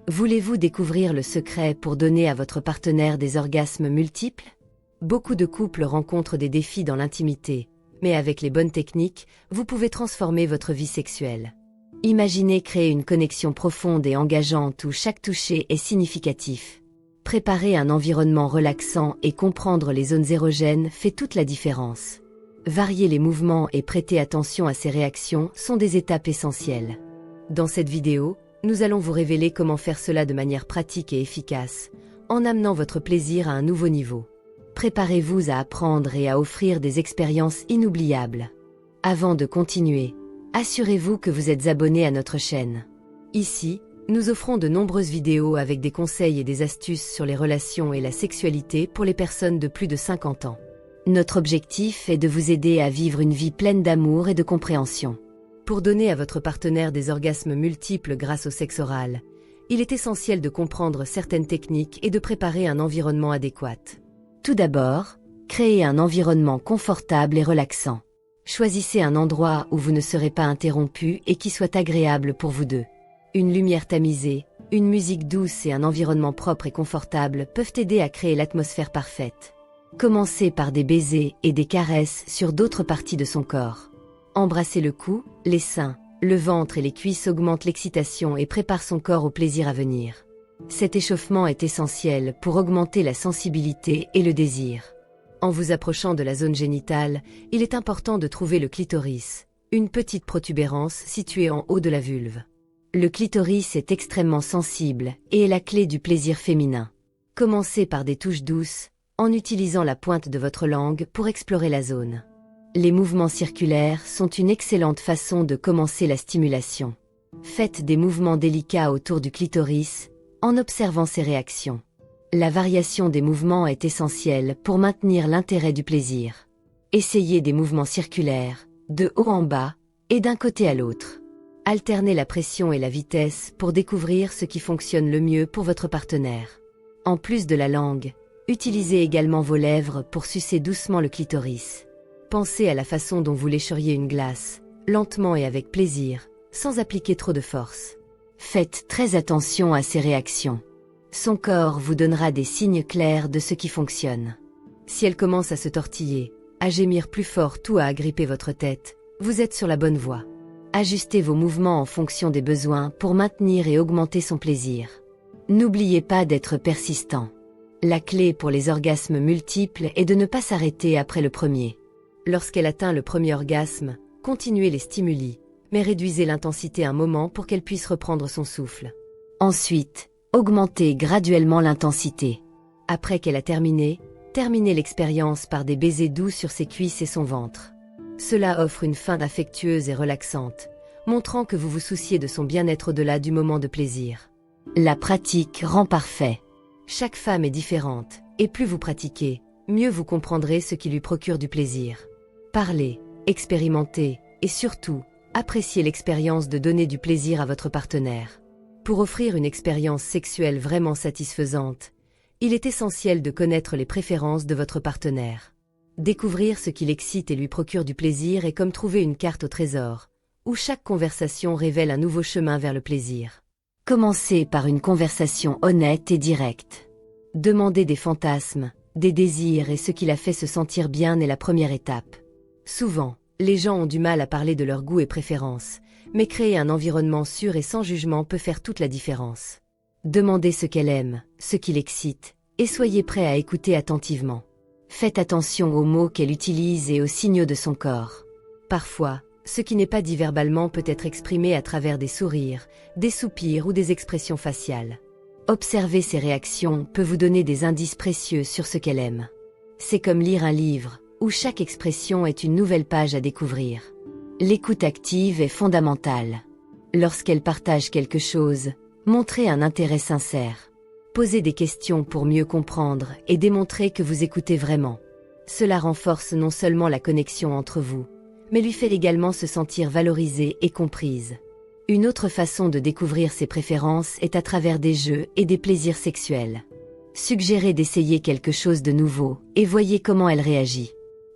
Voulez-vous découvrir le secret pour donner à votre partenaire des orgasmes multiples? Beaucoup de couples rencontrent des défis dans l'intimité, mais avec les bonnes techniques, vous pouvez transformer votre vie sexuelle. Imaginez créer une connexion profonde et engageante où chaque toucher est significatif. Préparer un environnement relaxant et comprendre les zones érogènes fait toute la différence. Varier les mouvements et prêter attention à ses réactions sont des étapes essentielles. Dans cette vidéo, nous allons vous révéler comment faire cela de manière pratique et efficace, en amenant votre plaisir à un nouveau niveau. Préparez-vous à apprendre et à offrir des expériences inoubliables. Avant de continuer, assurez-vous que vous êtes abonné à notre chaîne. Ici, nous offrons de nombreuses vidéos avec des conseils et des astuces sur les relations et la sexualité pour les personnes de plus de 50 ans. Notre objectif est de vous aider à vivre une vie pleine d'amour et de compréhension. Pour donner à votre partenaire des orgasmes multiples grâce au sexe oral, il est essentiel de comprendre certaines techniques et de préparer un environnement adéquat. Tout d'abord, créez un environnement confortable et relaxant. Choisissez un endroit où vous ne serez pas interrompu et qui soit agréable pour vous deux. Une lumière tamisée, une musique douce et un environnement propre et confortable peuvent aider à créer l'atmosphère parfaite. Commencez par des baisers et des caresses sur d'autres parties de son corps. Embrasser le cou, les seins, le ventre et les cuisses augmente l'excitation et prépare son corps au plaisir à venir. Cet échauffement est essentiel pour augmenter la sensibilité et le désir. En vous approchant de la zone génitale, il est important de trouver le clitoris, une petite protubérance située en haut de la vulve. Le clitoris est extrêmement sensible et est la clé du plaisir féminin. Commencez par des touches douces, en utilisant la pointe de votre langue pour explorer la zone. Les mouvements circulaires sont une excellente façon de commencer la stimulation. Faites des mouvements délicats autour du clitoris, en observant ses réactions. La variation des mouvements est essentielle pour maintenir l'intérêt du plaisir. Essayez des mouvements circulaires, de haut en bas, et d'un côté à l'autre. Alternez la pression et la vitesse pour découvrir ce qui fonctionne le mieux pour votre partenaire. En plus de la langue, utilisez également vos lèvres pour sucer doucement le clitoris. Pensez à la façon dont vous lécheriez une glace, lentement et avec plaisir, sans appliquer trop de force. Faites très attention à ses réactions. Son corps vous donnera des signes clairs de ce qui fonctionne. Si elle commence à se tortiller, à gémir plus fort ou à agripper votre tête, vous êtes sur la bonne voie. Ajustez vos mouvements en fonction des besoins pour maintenir et augmenter son plaisir. N'oubliez pas d'être persistant. La clé pour les orgasmes multiples est de ne pas s'arrêter après le premier. Lorsqu'elle atteint le premier orgasme, continuez les stimuli, mais réduisez l'intensité un moment pour qu'elle puisse reprendre son souffle. Ensuite, augmentez graduellement l'intensité. Après qu'elle a terminé, terminez l'expérience par des baisers doux sur ses cuisses et son ventre. Cela offre une fin affectueuse et relaxante, montrant que vous vous souciez de son bien-être au-delà du moment de plaisir. La pratique rend parfait. Chaque femme est différente, et plus vous pratiquez, mieux vous comprendrez ce qui lui procure du plaisir. Parlez, expérimentez, et surtout, appréciez l'expérience de donner du plaisir à votre partenaire. Pour offrir une expérience sexuelle vraiment satisfaisante, il est essentiel de connaître les préférences de votre partenaire. Découvrir ce qui l'excite et lui procure du plaisir est comme trouver une carte au trésor, où chaque conversation révèle un nouveau chemin vers le plaisir. Commencez par une conversation honnête et directe. Demandez des fantasmes, des désirs et ce qui la fait se sentir bien est la première étape. Souvent, les gens ont du mal à parler de leurs goûts et préférences, mais créer un environnement sûr et sans jugement peut faire toute la différence. Demandez ce qu'elle aime, ce qui l'excite, et soyez prêt à écouter attentivement. Faites attention aux mots qu'elle utilise et aux signaux de son corps. Parfois, ce qui n'est pas dit verbalement peut être exprimé à travers des sourires, des soupirs ou des expressions faciales. Observer ses réactions peut vous donner des indices précieux sur ce qu'elle aime. C'est comme lire un livre, où chaque expression est une nouvelle page à découvrir. L'écoute active est fondamentale. Lorsqu'elle partage quelque chose, montrez un intérêt sincère. Posez des questions pour mieux comprendre et démontrer que vous écoutez vraiment. Cela renforce non seulement la connexion entre vous, mais lui fait également se sentir valorisée et comprise. Une autre façon de découvrir ses préférences est à travers des jeux et des plaisirs sexuels. Suggérez d'essayer quelque chose de nouveau et voyez comment elle réagit.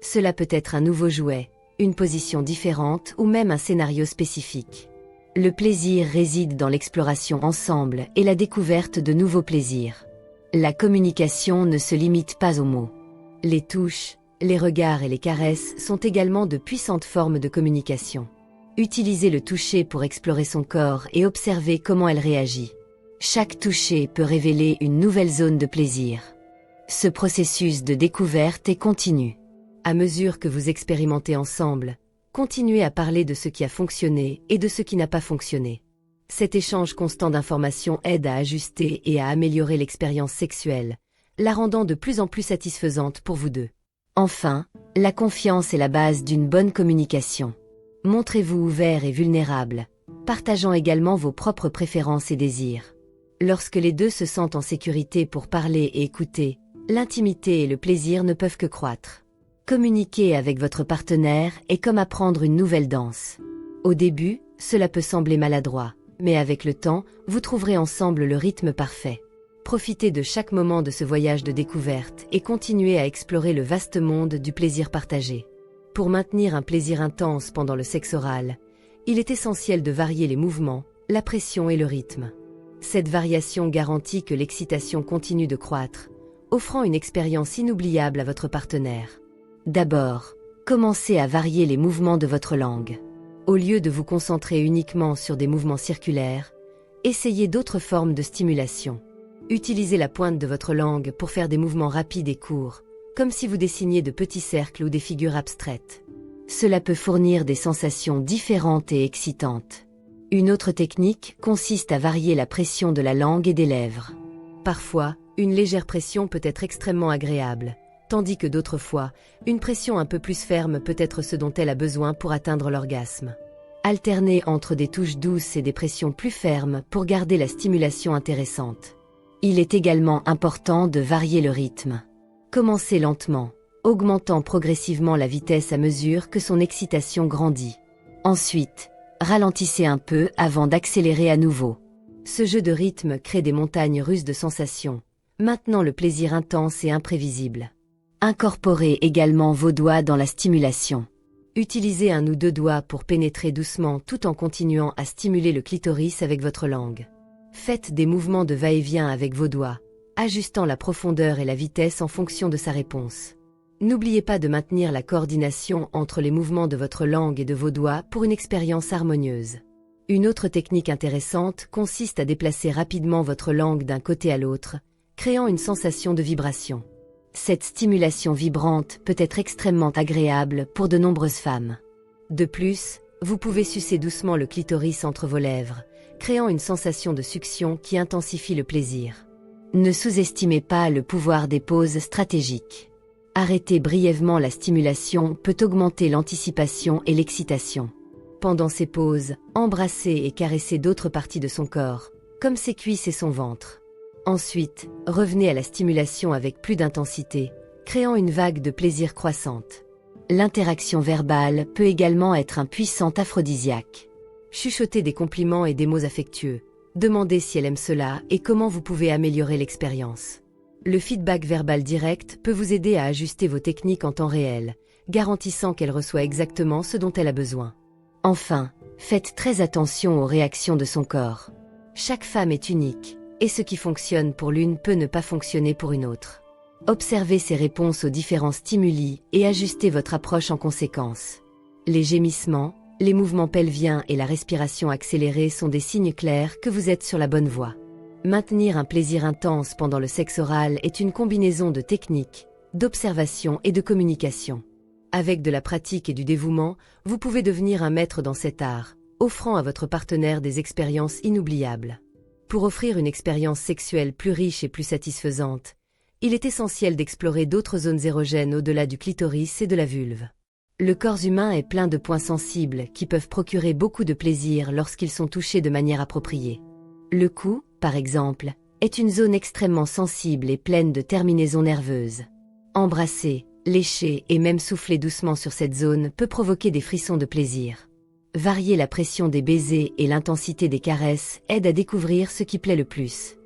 Cela peut être un nouveau jouet, une position différente ou même un scénario spécifique. Le plaisir réside dans l'exploration ensemble et la découverte de nouveaux plaisirs. La communication ne se limite pas aux mots. Les touches, les regards et les caresses sont également de puissantes formes de communication. Utilisez le toucher pour explorer son corps et observer comment elle réagit. Chaque toucher peut révéler une nouvelle zone de plaisir. Ce processus de découverte est continu. À mesure que vous expérimentez ensemble, continuez à parler de ce qui a fonctionné et de ce qui n'a pas fonctionné. Cet échange constant d'informations aide à ajuster et à améliorer l'expérience sexuelle, la rendant de plus en plus satisfaisante pour vous deux. Enfin, la confiance est la base d'une bonne communication. Montrez-vous ouvert et vulnérable, partageant également vos propres préférences et désirs. Lorsque les deux se sentent en sécurité pour parler et écouter, l'intimité et le plaisir ne peuvent que croître. Communiquer avec votre partenaire est comme apprendre une nouvelle danse. Au début, cela peut sembler maladroit, mais avec le temps, vous trouverez ensemble le rythme parfait. Profitez de chaque moment de ce voyage de découverte et continuez à explorer le vaste monde du plaisir partagé. Pour maintenir un plaisir intense pendant le sexe oral, il est essentiel de varier les mouvements, la pression et le rythme. Cette variation garantit que l'excitation continue de croître, offrant une expérience inoubliable à votre partenaire. D'abord, commencez à varier les mouvements de votre langue. Au lieu de vous concentrer uniquement sur des mouvements circulaires, essayez d'autres formes de stimulation. Utilisez la pointe de votre langue pour faire des mouvements rapides et courts, comme si vous dessiniez de petits cercles ou des figures abstraites. Cela peut fournir des sensations différentes et excitantes. Une autre technique consiste à varier la pression de la langue et des lèvres. Parfois, une légère pression peut être extrêmement agréable, tandis que d'autres fois, une pression un peu plus ferme peut être ce dont elle a besoin pour atteindre l'orgasme. Alternez entre des touches douces et des pressions plus fermes pour garder la stimulation intéressante. Il est également important de varier le rythme. Commencez lentement, augmentant progressivement la vitesse à mesure que son excitation grandit. Ensuite, ralentissez un peu avant d'accélérer à nouveau. Ce jeu de rythme crée des montagnes russes de sensations, maintenant le plaisir intense et imprévisible. Incorporez également vos doigts dans la stimulation. Utilisez un ou deux doigts pour pénétrer doucement tout en continuant à stimuler le clitoris avec votre langue. Faites des mouvements de va-et-vient avec vos doigts, ajustant la profondeur et la vitesse en fonction de sa réponse. N'oubliez pas de maintenir la coordination entre les mouvements de votre langue et de vos doigts pour une expérience harmonieuse. Une autre technique intéressante consiste à déplacer rapidement votre langue d'un côté à l'autre, créant une sensation de vibration. Cette stimulation vibrante peut être extrêmement agréable pour de nombreuses femmes. De plus, vous pouvez sucer doucement le clitoris entre vos lèvres, créant une sensation de succion qui intensifie le plaisir. Ne sous-estimez pas le pouvoir des pauses stratégiques. Arrêter brièvement la stimulation peut augmenter l'anticipation et l'excitation. Pendant ces pauses, embrassez et caressez d'autres parties de son corps, comme ses cuisses et son ventre. Ensuite, revenez à la stimulation avec plus d'intensité, créant une vague de plaisir croissante. L'interaction verbale peut également être un puissant aphrodisiaque. Chuchotez des compliments et des mots affectueux. Demandez si elle aime cela et comment vous pouvez améliorer l'expérience. Le feedback verbal direct peut vous aider à ajuster vos techniques en temps réel, garantissant qu'elle reçoit exactement ce dont elle a besoin. Enfin, faites très attention aux réactions de son corps. Chaque femme est unique, et ce qui fonctionne pour l'une peut ne pas fonctionner pour une autre. Observez ses réponses aux différents stimuli et ajustez votre approche en conséquence. Les gémissements, les mouvements pelviens et la respiration accélérée sont des signes clairs que vous êtes sur la bonne voie. Maintenir un plaisir intense pendant le sexe oral est une combinaison de techniques, d'observation et de communication. Avec de la pratique et du dévouement, vous pouvez devenir un maître dans cet art, offrant à votre partenaire des expériences inoubliables. Pour offrir une expérience sexuelle plus riche et plus satisfaisante, il est essentiel d'explorer d'autres zones érogènes au-delà du clitoris et de la vulve. Le corps humain est plein de points sensibles qui peuvent procurer beaucoup de plaisir lorsqu'ils sont touchés de manière appropriée. Le cou, par exemple, est une zone extrêmement sensible et pleine de terminaisons nerveuses. Embrasser, lécher et même souffler doucement sur cette zone peut provoquer des frissons de plaisir. Varier la pression des baisers et l'intensité des caresses aide à découvrir ce qui plaît le plus.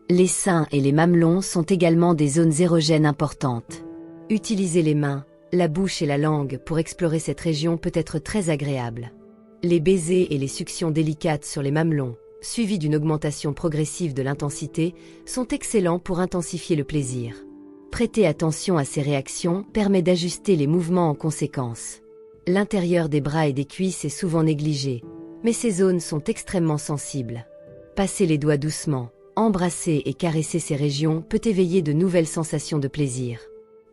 Les seins et les mamelons sont également des zones érogènes importantes. Utiliser les mains, la bouche et la langue pour explorer cette région peut être très agréable. Les baisers et les suctions délicates sur les mamelons, suivis d'une augmentation progressive de l'intensité, sont excellents pour intensifier le plaisir. Prêter attention à ces réactions permet d'ajuster les mouvements en conséquence. L'intérieur des bras et des cuisses est souvent négligé, mais ces zones sont extrêmement sensibles. Passer les doigts doucement, embrasser et caresser ces régions peut éveiller de nouvelles sensations de plaisir.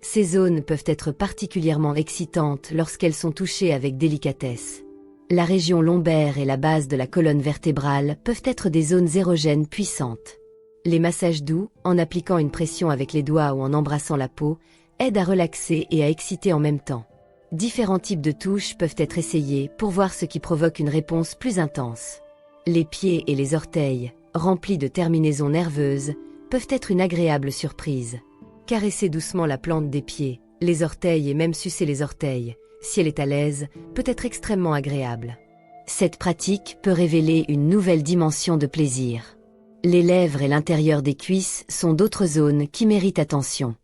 Ces zones peuvent être particulièrement excitantes lorsqu'elles sont touchées avec délicatesse. La région lombaire et la base de la colonne vertébrale peuvent être des zones érogènes puissantes. Les massages doux, en appliquant une pression avec les doigts ou en embrassant la peau, aident à relaxer et à exciter en même temps. Différents types de touches peuvent être essayés pour voir ce qui provoque une réponse plus intense. Les pieds et les orteils, remplis de terminaisons nerveuses, peuvent être une agréable surprise. Caresser doucement la plante des pieds, les orteils et même sucer les orteils, si elle est à l'aise, peut être extrêmement agréable. Cette pratique peut révéler une nouvelle dimension de plaisir. Les lèvres et l'intérieur des cuisses sont d'autres zones qui méritent attention.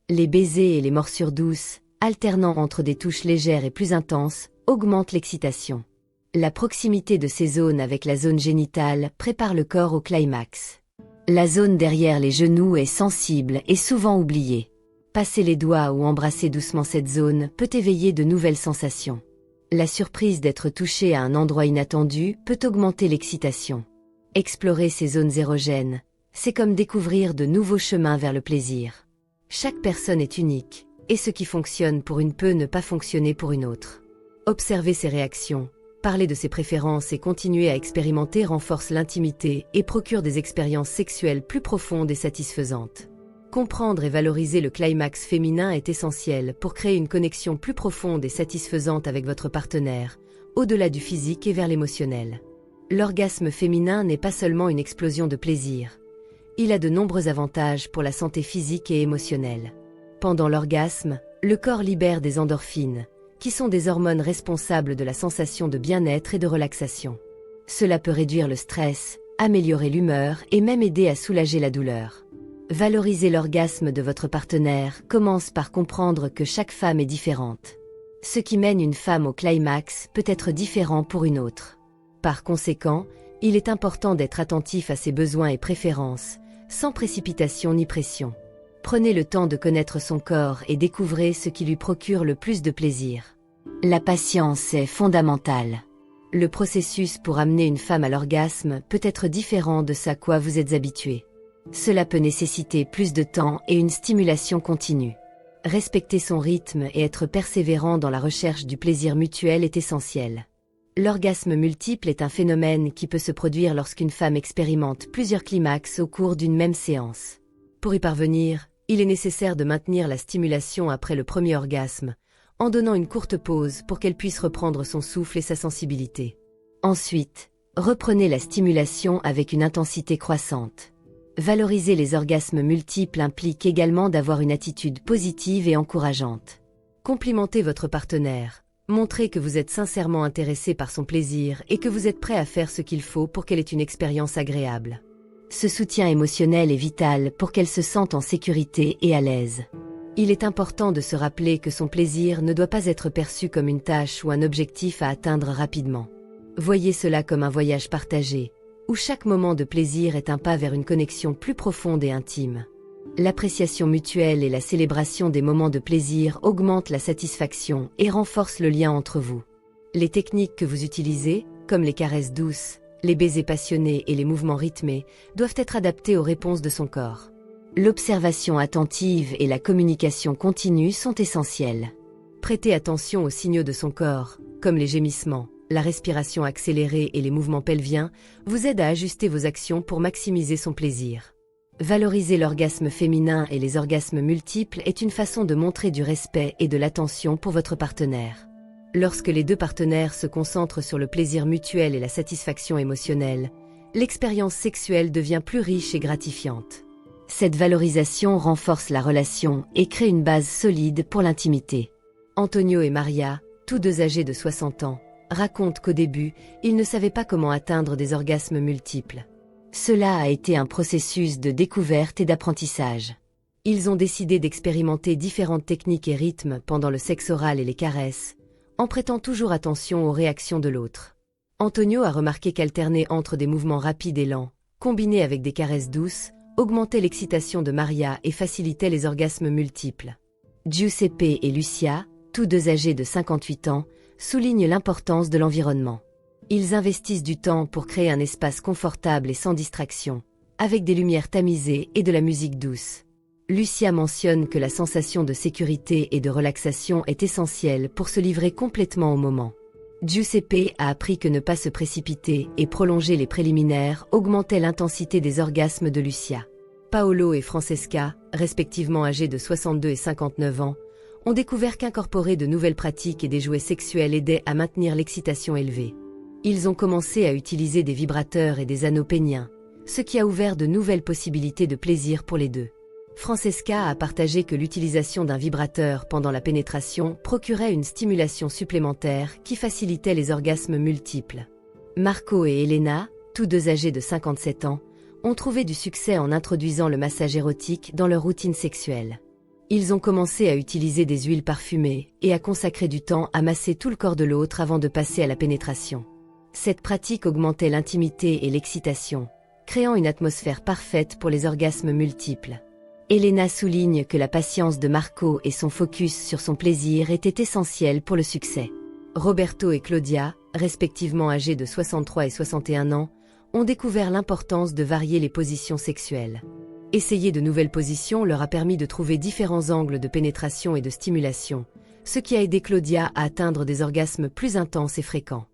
Les baisers et les morsures douces, alternant entre des touches légères et plus intenses, augmentent l'excitation. La proximité de ces zones avec la zone génitale prépare le corps au climax. La zone derrière les genoux est sensible et souvent oubliée. Passer les doigts ou embrasser doucement cette zone peut éveiller de nouvelles sensations. La surprise d'être touché à un endroit inattendu peut augmenter l'excitation. Explorer ces zones érogènes, c'est comme découvrir de nouveaux chemins vers le plaisir. Chaque personne est unique, et ce qui fonctionne pour une peut ne pas fonctionner pour une autre. Observer ses réactions, parler de ses préférences et continuer à expérimenter renforce l'intimité et procure des expériences sexuelles plus profondes et satisfaisantes. Comprendre et valoriser le climax féminin est essentiel pour créer une connexion plus profonde et satisfaisante avec votre partenaire, au-delà du physique et vers l'émotionnel. L'orgasme féminin n'est pas seulement une explosion de plaisir. Il a de nombreux avantages pour la santé physique et émotionnelle. Pendant l'orgasme, le corps libère des endorphines, qui sont des hormones responsables de la sensation de bien-être et de relaxation. Cela peut réduire le stress, améliorer l'humeur et même aider à soulager la douleur. Valoriser l'orgasme de votre partenaire commence par comprendre que chaque femme est différente. Ce qui mène une femme au climax peut être différent pour une autre. Par conséquent, il est important d'être attentif à ses besoins et préférences, sans précipitation ni pression. Prenez le temps de connaître son corps et découvrez ce qui lui procure le plus de plaisir. La patience est fondamentale. Le processus pour amener une femme à l'orgasme peut être différent de ce à quoi vous êtes habitué. Cela peut nécessiter plus de temps et une stimulation continue. Respecter son rythme et être persévérant dans la recherche du plaisir mutuel est essentiel. L'orgasme multiple est un phénomène qui peut se produire lorsqu'une femme expérimente plusieurs climax au cours d'une même séance. Pour y parvenir, il est nécessaire de maintenir la stimulation après le premier orgasme, en donnant une courte pause pour qu'elle puisse reprendre son souffle et sa sensibilité. Ensuite, reprenez la stimulation avec une intensité croissante. Valoriser les orgasmes multiples implique également d'avoir une attitude positive et encourageante. Complimentez votre partenaire, montrez que vous êtes sincèrement intéressé par son plaisir et que vous êtes prêt à faire ce qu'il faut pour qu'elle ait une expérience agréable. Ce soutien émotionnel est vital pour qu'elle se sente en sécurité et à l'aise. Il est important de se rappeler que son plaisir ne doit pas être perçu comme une tâche ou un objectif à atteindre rapidement. Voyez cela comme un voyage partagé, où chaque moment de plaisir est un pas vers une connexion plus profonde et intime. L'appréciation mutuelle et la célébration des moments de plaisir augmentent la satisfaction et renforcent le lien entre vous. Les techniques que vous utilisez, comme les caresses douces, les baisers passionnés et les mouvements rythmés, doivent être adaptés aux réponses de son corps. L'observation attentive et la communication continue sont essentielles. Prêtez attention aux signaux de son corps, comme les gémissements, la respiration accélérée et les mouvements pelviens, vous aident à ajuster vos actions pour maximiser son plaisir. Valoriser l'orgasme féminin et les orgasmes multiples est une façon de montrer du respect et de l'attention pour votre partenaire. Lorsque les deux partenaires se concentrent sur le plaisir mutuel et la satisfaction émotionnelle, l'expérience sexuelle devient plus riche et gratifiante. Cette valorisation renforce la relation et crée une base solide pour l'intimité. Antonio et Maria, tous deux âgés de 60 ans, racontent qu'au début, ils ne savaient pas comment atteindre des orgasmes multiples. Cela a été un processus de découverte et d'apprentissage. Ils ont décidé d'expérimenter différentes techniques et rythmes pendant le sexe oral et les caresses, en prêtant toujours attention aux réactions de l'autre. Antonio a remarqué qu'alterner entre des mouvements rapides et lents, combinés avec des caresses douces, augmentait l'excitation de Maria et facilitait les orgasmes multiples. Giuseppe et Lucia, tous deux âgés de 58 ans, soulignent l'importance de l'environnement. Ils investissent du temps pour créer un espace confortable et sans distraction, avec des lumières tamisées et de la musique douce. Lucia mentionne que la sensation de sécurité et de relaxation est essentielle pour se livrer complètement au moment. Giuseppe a appris que ne pas se précipiter et prolonger les préliminaires augmentait l'intensité des orgasmes de Lucia. Paolo et Francesca, respectivement âgés de 62 et 59 ans, ont découvert qu'incorporer de nouvelles pratiques et des jouets sexuels aidait à maintenir l'excitation élevée. Ils ont commencé à utiliser des vibrateurs et des anneaux péniens, ce qui a ouvert de nouvelles possibilités de plaisir pour les deux. Francesca a partagé que l'utilisation d'un vibrateur pendant la pénétration procurait une stimulation supplémentaire qui facilitait les orgasmes multiples. Marco et Elena, tous deux âgés de 57 ans, ont trouvé du succès en introduisant le massage érotique dans leur routine sexuelle. Ils ont commencé à utiliser des huiles parfumées et à consacrer du temps à masser tout le corps de l'autre avant de passer à la pénétration. Cette pratique augmentait l'intimité et l'excitation, créant une atmosphère parfaite pour les orgasmes multiples. Elena souligne que la patience de Marco et son focus sur son plaisir étaient essentiels pour le succès. Roberto et Claudia, respectivement âgés de 63 et 61 ans, ont découvert l'importance de varier les positions sexuelles. Essayer de nouvelles positions leur a permis de trouver différents angles de pénétration et de stimulation, ce qui a aidé Claudia à atteindre des orgasmes plus intenses et fréquents.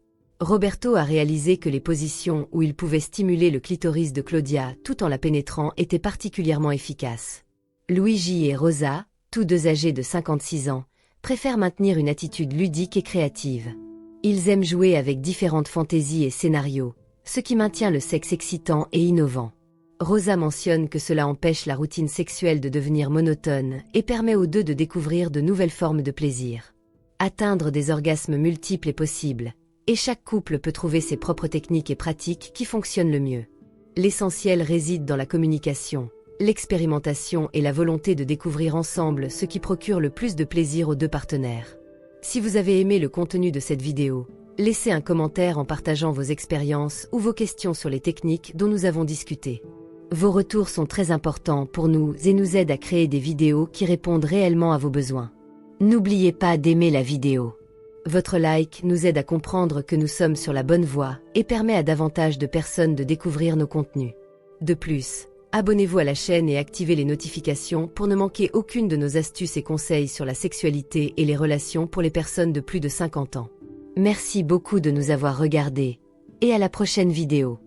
Roberto a réalisé que les positions où il pouvait stimuler le clitoris de Claudia tout en la pénétrant étaient particulièrement efficaces. Luigi et Rosa, tous deux âgés de 56 ans, préfèrent maintenir une attitude ludique et créative. Ils aiment jouer avec différentes fantaisies et scénarios, ce qui maintient le sexe excitant et innovant. Rosa mentionne que cela empêche la routine sexuelle de devenir monotone et permet aux deux de découvrir de nouvelles formes de plaisir. Atteindre des orgasmes multiples est possible, et chaque couple peut trouver ses propres techniques et pratiques qui fonctionnent le mieux. L'essentiel réside dans la communication, l'expérimentation et la volonté de découvrir ensemble ce qui procure le plus de plaisir aux deux partenaires. Si vous avez aimé le contenu de cette vidéo, laissez un commentaire en partageant vos expériences ou vos questions sur les techniques dont nous avons discuté. Vos retours sont très importants pour nous et nous aident à créer des vidéos qui répondent réellement à vos besoins. N'oubliez pas d'aimer la vidéo. Votre like nous aide à comprendre que nous sommes sur la bonne voie et permet à davantage de personnes de découvrir nos contenus. De plus, abonnez-vous à la chaîne et activez les notifications pour ne manquer aucune de nos astuces et conseils sur la sexualité et les relations pour les personnes de plus de 50 ans. Merci beaucoup de nous avoir regardés, et à la prochaine vidéo.